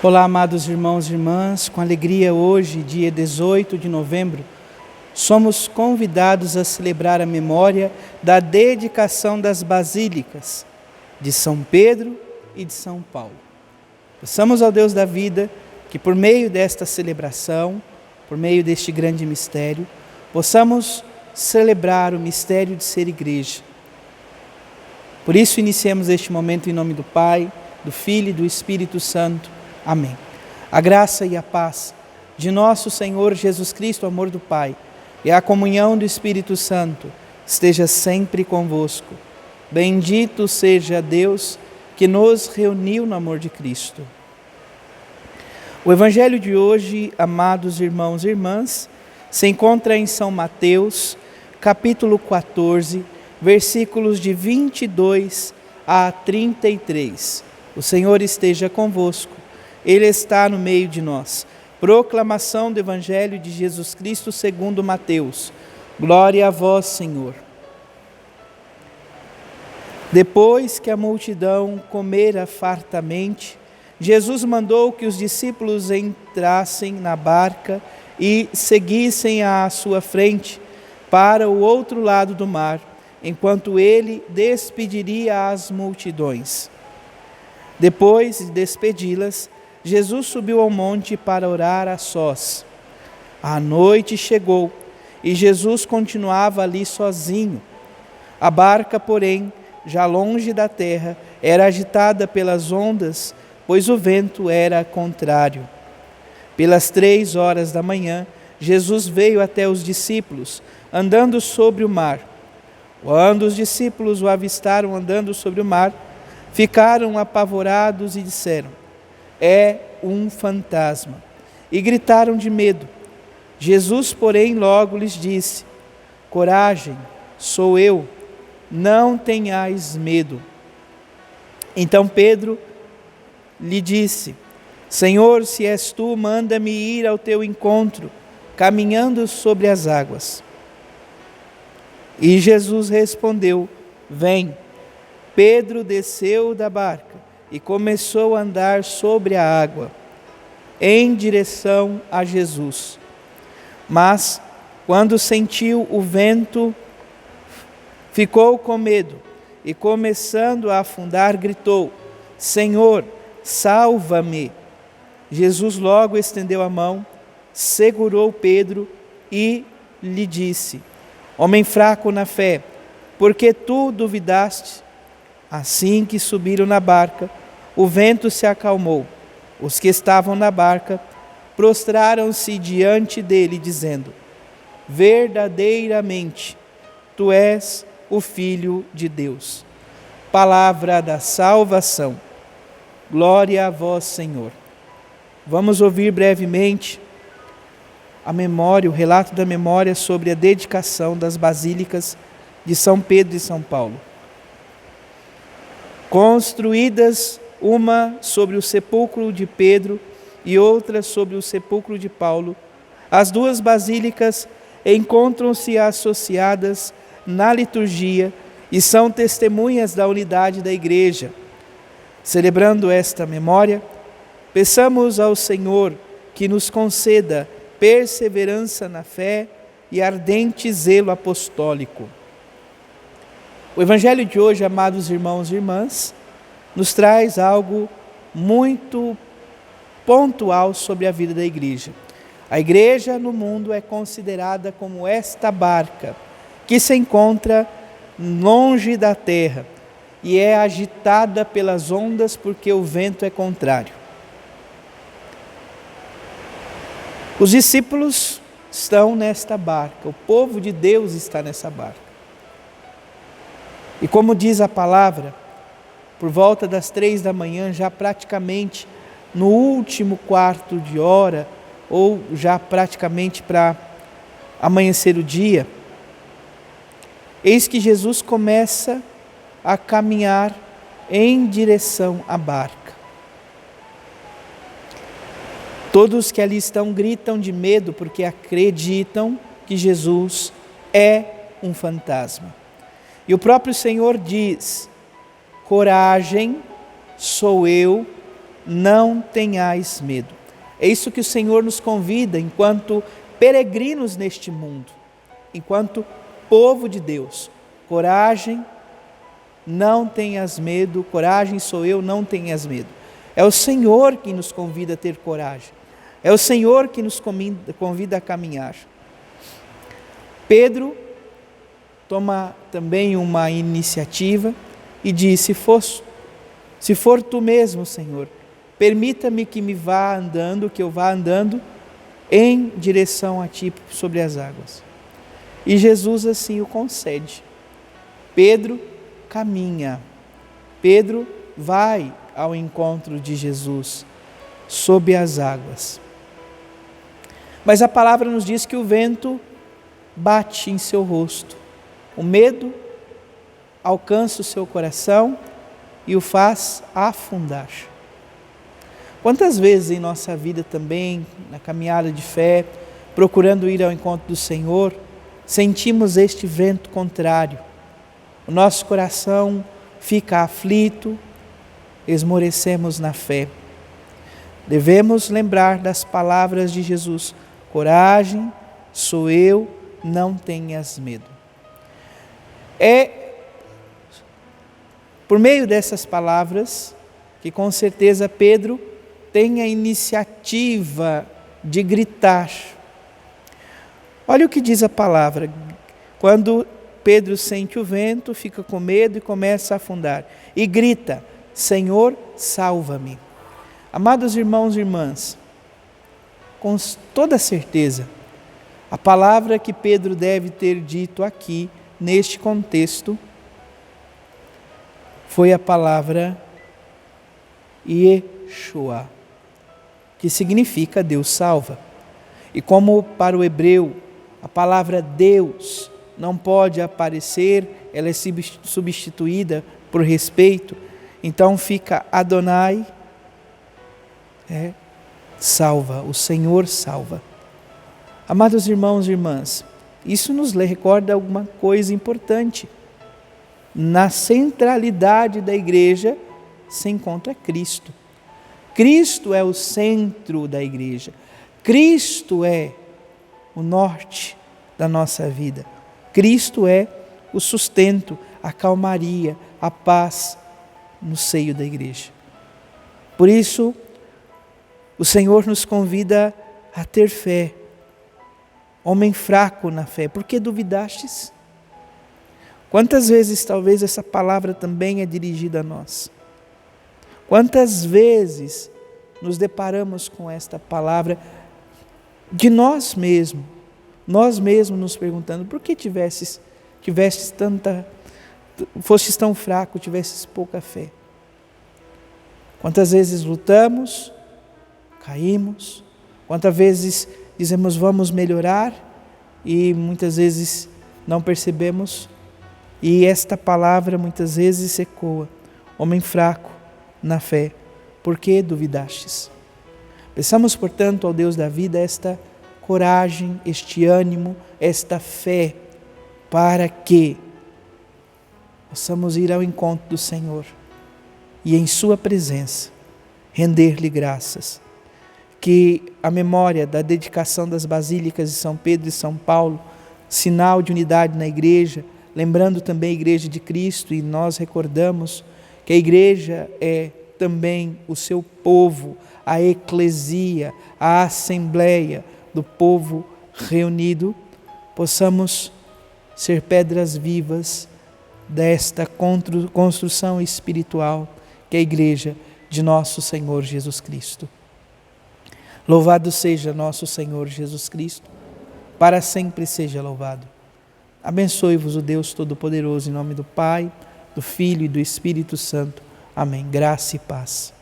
Olá, amados irmãos e irmãs, com alegria hoje, dia 18 de novembro, somos convidados a celebrar a memória da dedicação das basílicas de São Pedro e de São Paulo. Peçamos ao Deus da vida que por meio desta celebração, por meio deste grande mistério, possamos celebrar o mistério de ser igreja. Por isso iniciemos este momento em nome do Pai, do Filho e do Espírito Santo. Amém. A graça e a paz de nosso Senhor Jesus Cristo, o amor do Pai, e a comunhão do Espírito Santo esteja sempre convosco. Bendito seja Deus que nos reuniu no amor de Cristo. O Evangelho de hoje, amados irmãos e irmãs, se encontra em São Mateus, capítulo 14, versículos de 22 a 33. O Senhor esteja convosco. Ele está no meio de nós. Proclamação do Evangelho de Jesus Cristo segundo Mateus. Glória a vós, Senhor. Depois que a multidão comera fartamente, Jesus mandou que os discípulos entrassem na barca e seguissem à sua frente para o outro lado do mar, enquanto ele despediria as multidões. Depois de despedi-las, Jesus subiu ao monte para orar a sós. A noite chegou e Jesus continuava ali sozinho. A barca, porém, já longe da terra, era agitada pelas ondas, pois o vento era contrário. Pelas 3 horas da manhã, Jesus veio até os discípulos, andando sobre o mar. Quando os discípulos o avistaram andando sobre o mar, ficaram apavorados e disseram: é um fantasma. E gritaram de medo. Jesus, porém, logo lhes disse: coragem, sou eu, não tenhais medo. Então Pedro lhe disse: Senhor, se és tu, manda-me ir ao teu encontro, caminhando sobre as águas. E Jesus respondeu: vem. Pedro desceu da barca e começou a andar sobre a água, em direção a Jesus. Mas, quando sentiu o vento, ficou com medo e, começando a afundar, gritou: Senhor, salva-me! Jesus logo estendeu a mão, segurou Pedro e lhe disse: homem fraco na fé, por que tu duvidaste? Assim que subiram na barca, o vento se acalmou. Os que estavam na barca prostraram-se diante dele, dizendo: verdadeiramente, tu és o Filho de Deus. Palavra da salvação. Glória a vós, Senhor. Vamos ouvir brevemente a memória, o relato da memória sobre a dedicação das basílicas de São Pedro e São Paulo. Construídas uma sobre o sepulcro de Pedro e outra sobre o sepulcro de Paulo, as duas basílicas encontram-se associadas na liturgia e são testemunhas da unidade da Igreja. Celebrando esta memória, peçamos ao Senhor que nos conceda perseverança na fé e ardente zelo apostólico. O Evangelho de hoje, amados irmãos e irmãs, nos traz algo muito pontual sobre a vida da Igreja. A Igreja no mundo é considerada como esta barca que se encontra longe da terra e é agitada pelas ondas porque o vento é contrário. Os discípulos estão nesta barca, o povo de Deus está nessa barca. E como diz a palavra, por volta das 3 da manhã, já praticamente no último quarto de hora, ou já praticamente para amanhecer o dia, eis que Jesus começa a caminhar em direção à barca. Todos que ali estão gritam de medo porque acreditam que Jesus é um fantasma. E o próprio Senhor diz: coragem, sou eu, não tenhais medo. É isso que o Senhor nos convida enquanto peregrinos neste mundo, enquanto povo de Deus. Coragem, não tenhas medo, coragem sou eu, não tenhas medo. É o Senhor que nos convida a ter coragem, é o Senhor que nos convida a caminhar. Pedro toma também uma iniciativa e diz: se for tu mesmo, Senhor, permita-me que eu vá andando em direção a ti sobre as águas. E Jesus assim o concede. Pedro caminha, Pedro vai ao encontro de Jesus sob as águas. Mas a palavra nos diz que o vento bate em seu rosto, o medo alcança o seu coração e o faz afundar. Quantas vezes em nossa vida também, na caminhada de fé, procurando ir ao encontro do Senhor, sentimos este vento contrário, o nosso coração fica aflito, esmorecemos na fé. Devemos lembrar das palavras de Jesus: coragem, sou eu, não tenhas medo. É por meio dessas palavras que com certeza Pedro tem a iniciativa de gritar. Olha o que diz a palavra. Quando Pedro sente o vento, fica com medo e começa a afundar. E grita: Senhor, salva-me. Amados irmãos e irmãs, com toda certeza, a palavra que Pedro deve ter dito aqui, neste contexto, foi a palavra Yeshua, que significa Deus salva. E como para o hebreu a palavra Deus não pode aparecer, ela é substituída por respeito, então fica Adonai, salva, o Senhor salva. Amados irmãos e irmãs, isso nos recorda alguma coisa importante. Na centralidade da igreja se encontra Cristo. Cristo é o centro da igreja. Cristo é o norte da nossa vida. Cristo é o sustento, a calmaria, a paz no seio da igreja. Por isso, o Senhor nos convida a ter fé. Homem fraco na fé, por que duvidastes? Quantas vezes talvez essa palavra também é dirigida a nós? Quantas vezes nos deparamos com esta palavra de nós mesmos nos perguntando: por que fostes tão fraco, tivesses pouca fé? Quantas vezes lutamos, caímos, quantas vezes dizemos vamos melhorar e muitas vezes não percebemos, e esta palavra muitas vezes ecoa: homem fraco na fé, por que duvidastes? Peçamos, portanto, ao Deus da vida esta coragem, este ânimo, esta fé, para que possamos ir ao encontro do Senhor e em sua presença render-lhe graças. Que a memória da dedicação das basílicas de São Pedro e São Paulo, sinal de unidade na igreja, lembrando também a igreja de Cristo, e nós recordamos que a igreja é também o seu povo, a eclesia, a assembleia do povo reunido, possamos ser pedras vivas desta construção espiritual que é a igreja de nosso Senhor Jesus Cristo. Louvado seja nosso Senhor Jesus Cristo, para sempre seja louvado. Abençoe-vos o Deus Todo-Poderoso, em nome do Pai, do Filho e do Espírito Santo. Amém. Graça e paz.